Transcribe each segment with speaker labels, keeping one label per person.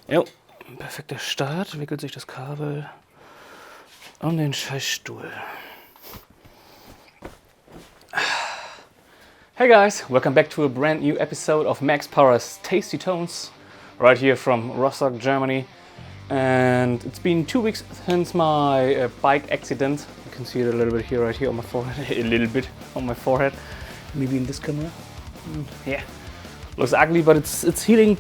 Speaker 1: Jo, perfekter Start, wickelt sich das Kabel um den Scheißstuhl. Hey guys, welcome back to a brand new episode of Max Power's Tasty Tones, right here from Rostock, Germany. And it's been 2 weeks since my bike accident. You can see it a little bit here, right here on my forehead, a little bit on my forehead, maybe in this camera. Yeah, looks ugly, but it's healing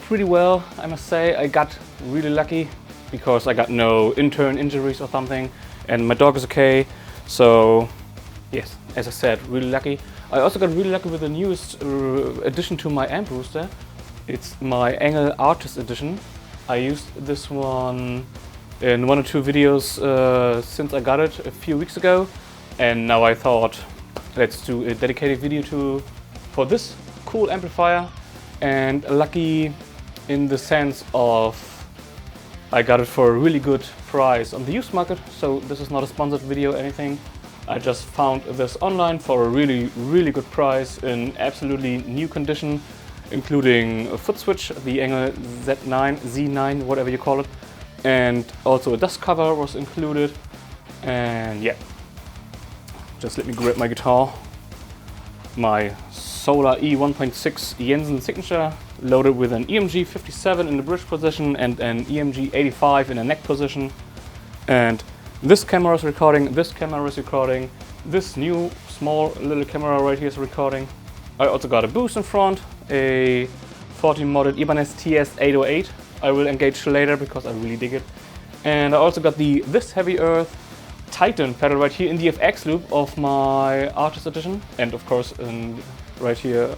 Speaker 1: pretty well, I must say. I got really lucky because I got no internal injuries or something, and my dog is okay. So yes, as I said, really lucky. I also got really lucky with the newest addition to my amp booster. It's my ENGL Artist Edition. I used this one in 1 or 2 videos since I got it a few weeks ago, and now I thought let's do a dedicated video for this cool amplifier. And lucky in the sense of I got it for a really good price on the used market, so this is not a sponsored video or anything. I just found this online for a really good price in absolutely new condition, including a foot switch, the ENGL Z9, whatever you call it, and also a dust cover was included. And yeah, just let me grab my guitar, my Solar E1.6 JENSEN signature, loaded with an EMG 57 in the bridge position and an EMG 85 in the neck position. And this camera is recording, this camera is recording, this new small little camera right here is recording. I also got a boost in front, a Fortin modded Ibanez TS-808. I will engage later because I really dig it. And I also got the ThisHeavyEarth TITAN pedal right here in the FX loop of my Artist Edition, and of course right here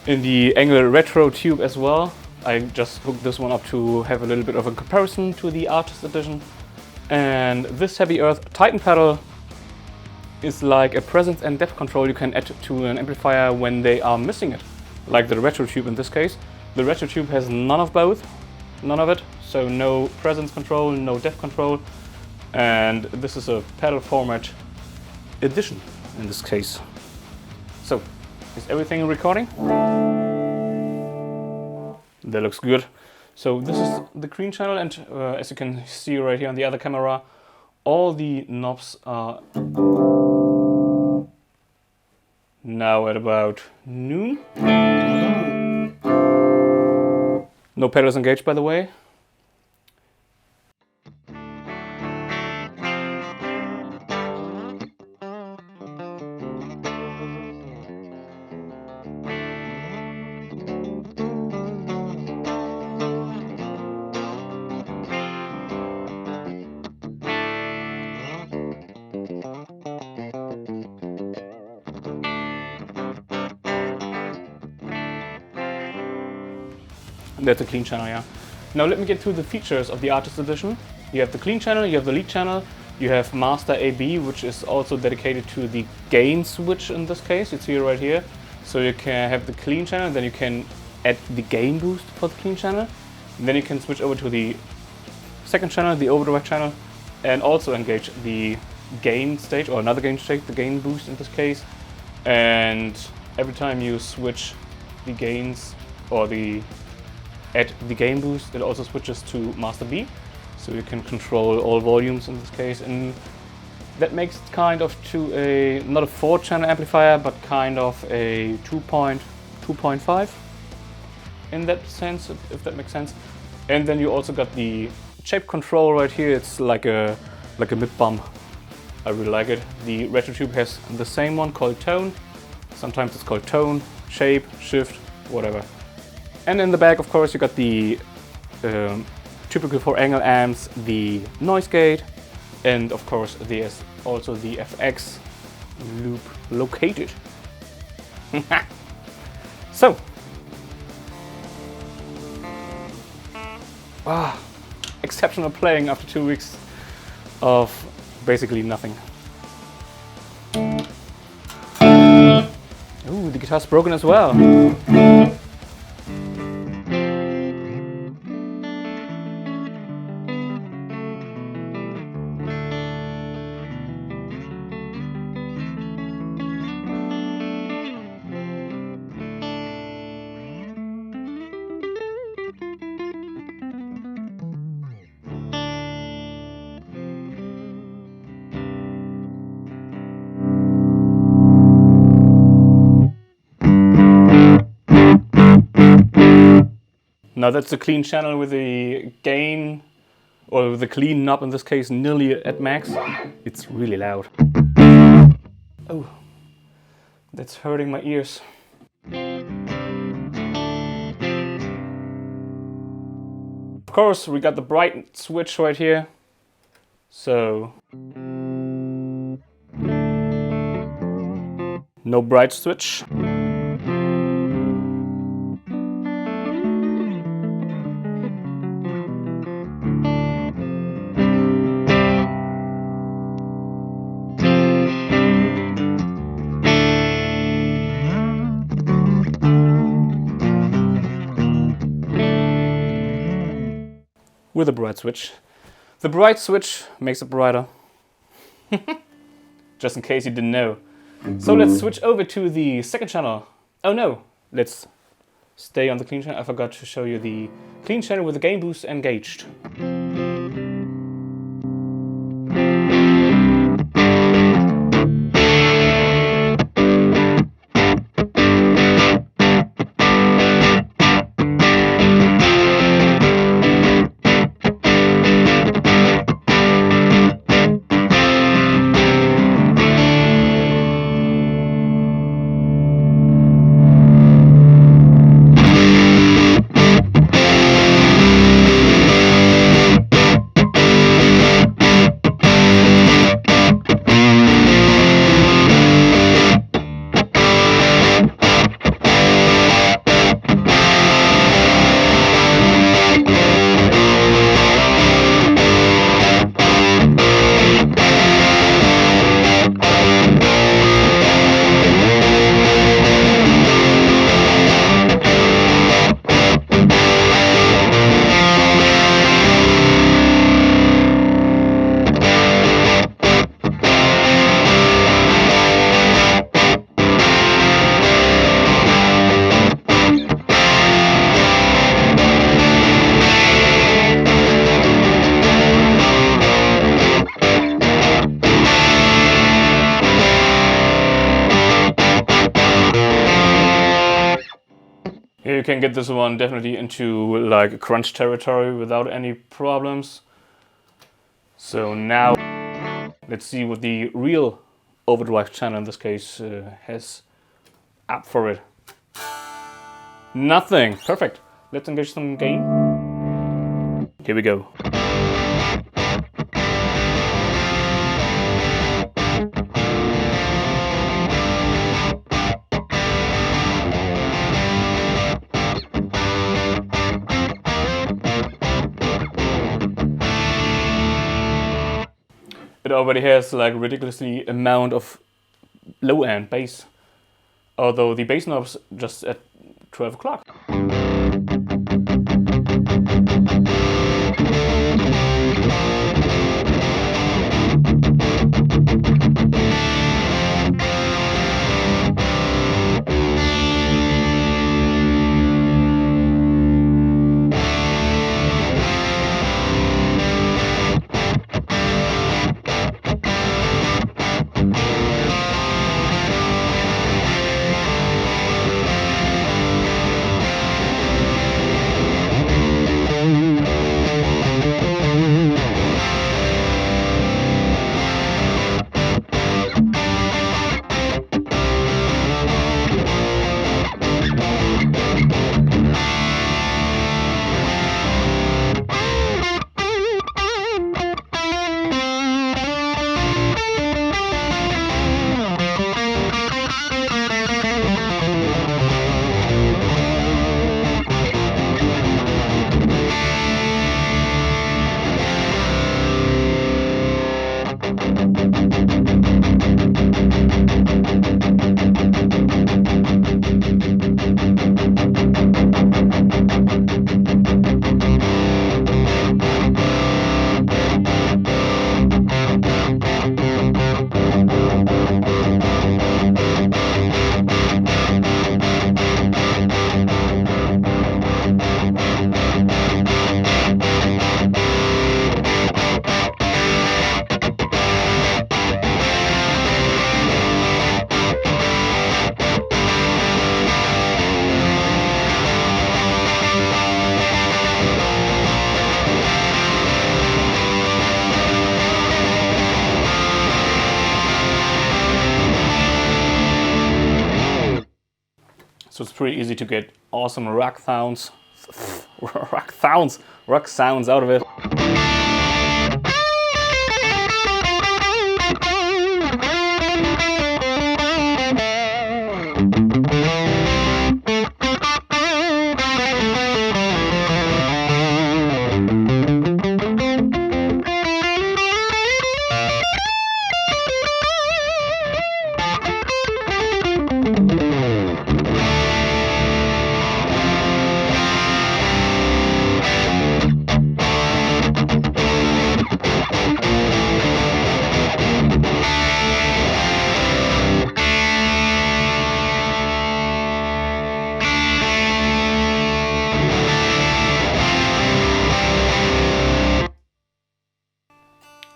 Speaker 1: in the ENGL Retro tube as well. I just hooked this one up to have a little bit of a comparison to the Artist Edition. And this ThisHeavyEarth TITAN pedal is like a presence and depth control you can add to an amplifier when they are missing it, like the Retro tube in this case. The Retro tube has none of both, none of it, so no presence control, no depth control, and this is a pedal format edition in this case. So, is everything recording? That looks good. So this is the clean channel, and as you can see right here on the other camera, all the knobs are now at about noon. No pedals engaged, by the way. That's a clean channel, yeah. Now let me get through the features of the Artist Edition. You have the clean channel, you have the lead channel, you have Master AB, which is also dedicated to the gain switch in this case. It's here right here. So you can have the clean channel, then you can add the gain boost for the clean channel. And then you can switch over to the second channel, the Overdrive channel, and also engage the gain stage, or another gain stage, the gain boost in this case. And every time you switch the gains or add the gain boost, it also switches to Master B, so you can control all volumes in this case, and that makes it kind of to a, not a 4-channel amplifier, but kind of a 2.5 in that sense, if that makes sense. And then you also got the shape control right here. It's like a mid bump. I really like it. The Retro tube has the same one called tone. Sometimes it's called tone, shape, shift, whatever. And in the back, of course, you got the typical for ENGL amps, the noise gate, and of course there's also the FX loop located. So, exceptional playing after 2 weeks of basically nothing. Ooh, the guitar's broken as well. Now that's the clean channel with the gain, or with the clean knob in this case, nearly at max. It's really loud. Oh, that's hurting my ears. Of course, we got the bright switch right here. So, no bright switch. With a bright switch. The bright switch makes it brighter. Just in case you didn't know. So let's switch over to the second channel. Oh no, let's stay on the clean channel. I forgot to show you the clean channel with the gain boost engaged. You can get this one definitely into like crunch territory without any problems. So now let's see what the real overdrive channel in this case has up for it. Nothing. Perfect. Let's engage some gain. Here we go. It already has like ridiculously amount of low end bass, although the bass knob's just at 12 o'clock. pretty easy to get awesome rock sounds out of it.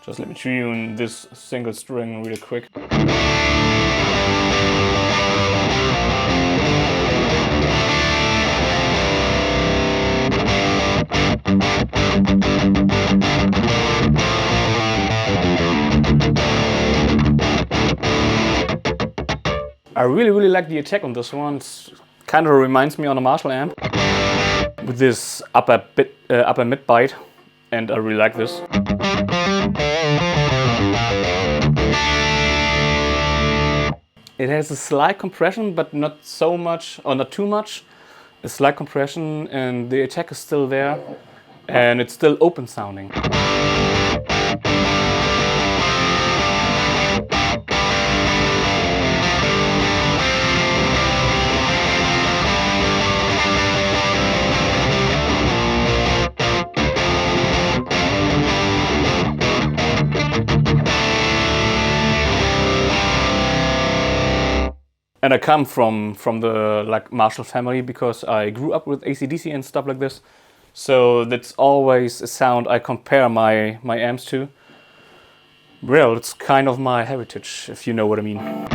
Speaker 1: Just let me tune this single string really quick. I really like the attack on this one. It kind of reminds me on a Marshall amp with this upper mid bite, and I really like this. It has a slight compression, but not so much, or not too much. A slight compression, and the attack is still there, and it's still open sounding. And I come from the Marshall family because I grew up with AC/DC and stuff like this. So that's always a sound I compare my amps to. Well, it's kind of my heritage, if you know what I mean.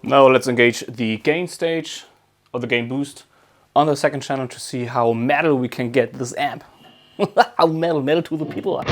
Speaker 1: Now let's engage the gain stage, or the gain boost, on the second channel to see how metal we can get this amp. How metal to the people.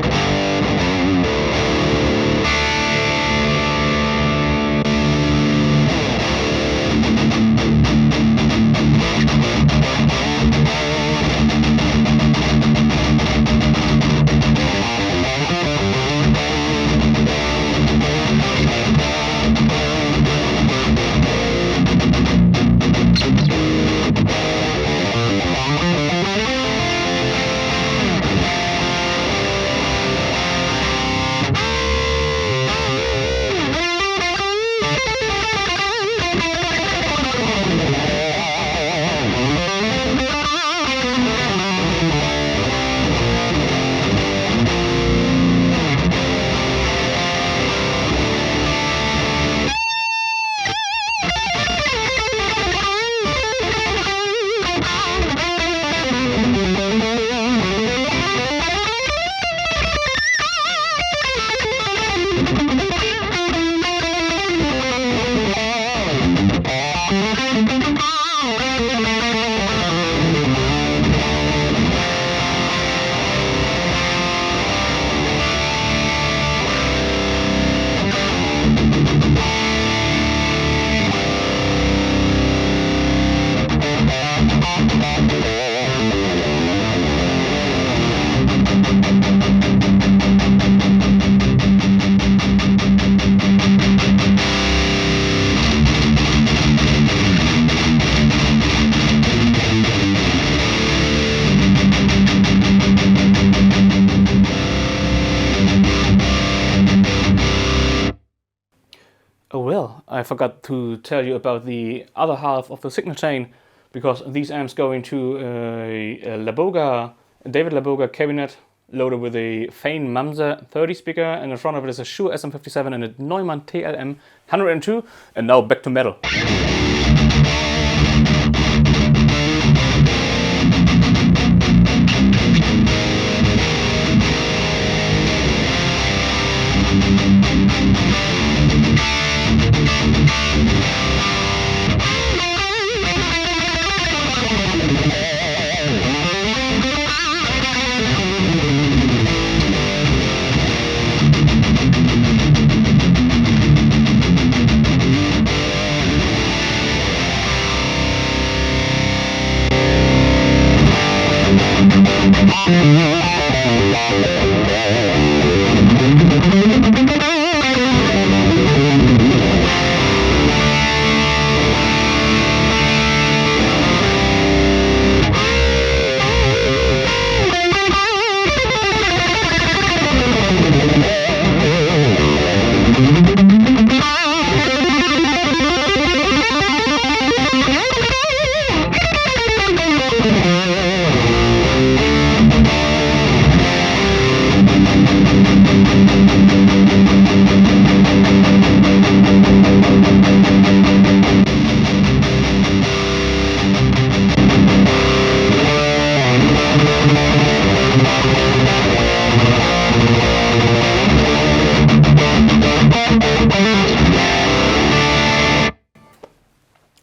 Speaker 1: forgot to tell you about the other half of the signal chain, because these amps go into a David Laboga cabinet loaded with a FANE Mamzer30 speaker, and in front of it is a Shure SM57 and a Neumann TLM-102. And now back to metal.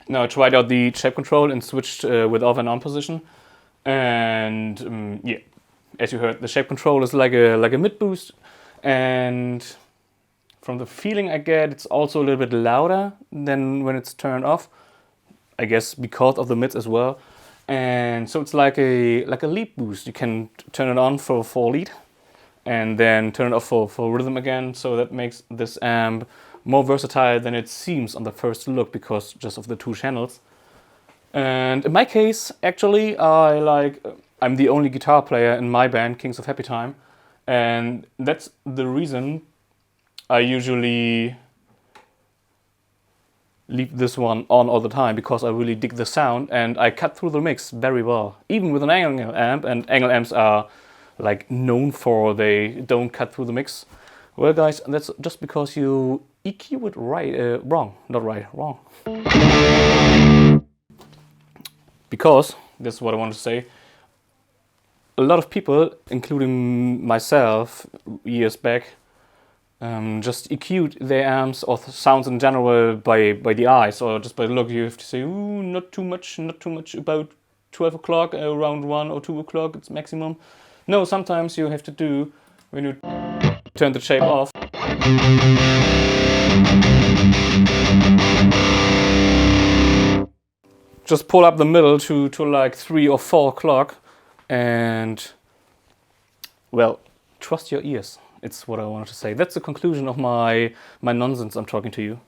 Speaker 1: Now I tried out the shape control and switched with off and on position, and yeah, as you heard, the shape control is like a mid boost, and from the feeling I get, it's also a little bit louder than when it's turned off. I guess because of the mids as well, and so it's like a lead boost. You can turn it on for lead, and then turn it off for rhythm again. So that makes this amp more versatile than it seems on the first look, because just of the two channels. And in my case, actually, I'm the only guitar player in my band, Kings of Happy Time, and that's the reason I usually leave this one on all the time, because I really dig the sound and I cut through the mix very well, even with an ENGL amp, and ENGL amps are like known for they don't cut through the mix. Well guys, that's just because you EQ it wrong. Because, this is what I want to say, a lot of people, including myself years back, just EQ'd their amps or sounds in general by the eyes, or just by the look. You have to say, ooh, not too much, about 12 o'clock, around 1 or 2 o'clock, it's maximum. No, sometimes you have to do, when you turn the shape off, just pull up the middle to like 3 or 4 o'clock, and well, trust your ears. It's what I wanted to say. That's the conclusion of my nonsense I'm talking to you.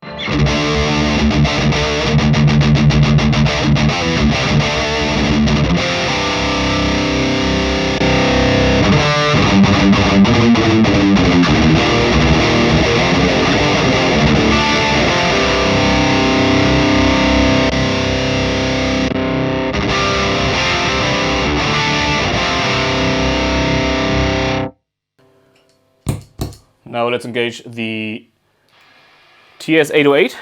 Speaker 1: Now let's engage the TS-808.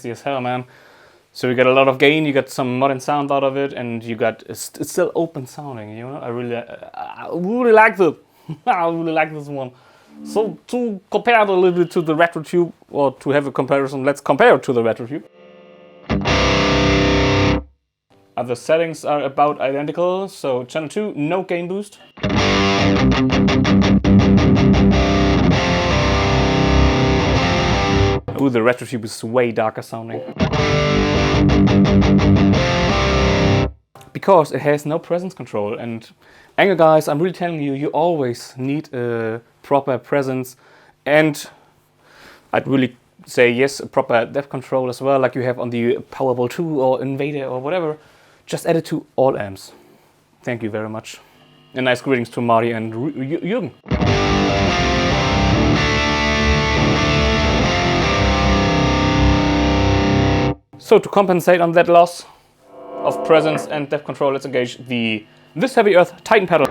Speaker 1: nasty as hell, man. So you get a lot of gain, you get some modern sound out of it, and you got it's still open sounding. You know, I really like this. I really like this one. So to compare it a little bit to the retro tube, or to have a comparison, let's compare it to the retro tube. Other settings are about identical. So channel 2, no gain boost. Ooh, the retro tube is way darker sounding. Because it has no presence control, and ENGL guys, I'm really telling you, you always need a proper presence, and I'd really say yes, a proper depth control as well, like you have on the Powerball 2 or Invader or whatever. Just add it to all amps. Thank you very much. And nice greetings to Marty and Jürgen. So to compensate on that loss of presence and depth control, let's engage the ThisHeavyEarth TITAN pedal.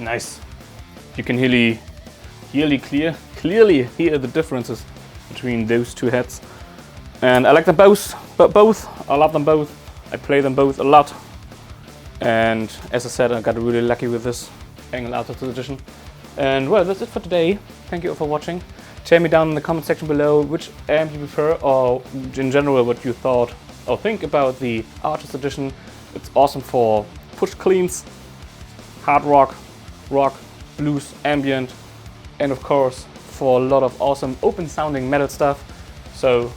Speaker 1: Nice. You can clearly hear the differences between those two heads. And I like them both. I love them both. I play them both a lot. And as I said, I got really lucky with this ENGL Artist Edition. And well, that's it for today. Thank you all for watching. Tell me down in the comment section below which amp you prefer, or in general what you thought or think about the Artist Edition. It's awesome for push cleans, hard rock, blues, ambient, and of course for a lot of awesome open sounding metal stuff. So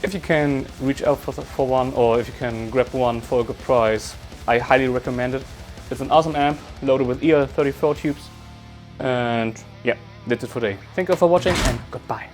Speaker 1: if you can reach out for one, or if you can grab one for a good price, I highly recommend it. It's an awesome amp loaded with EL34 tubes, And yeah, that's it for today. Thank you for watching and goodbye.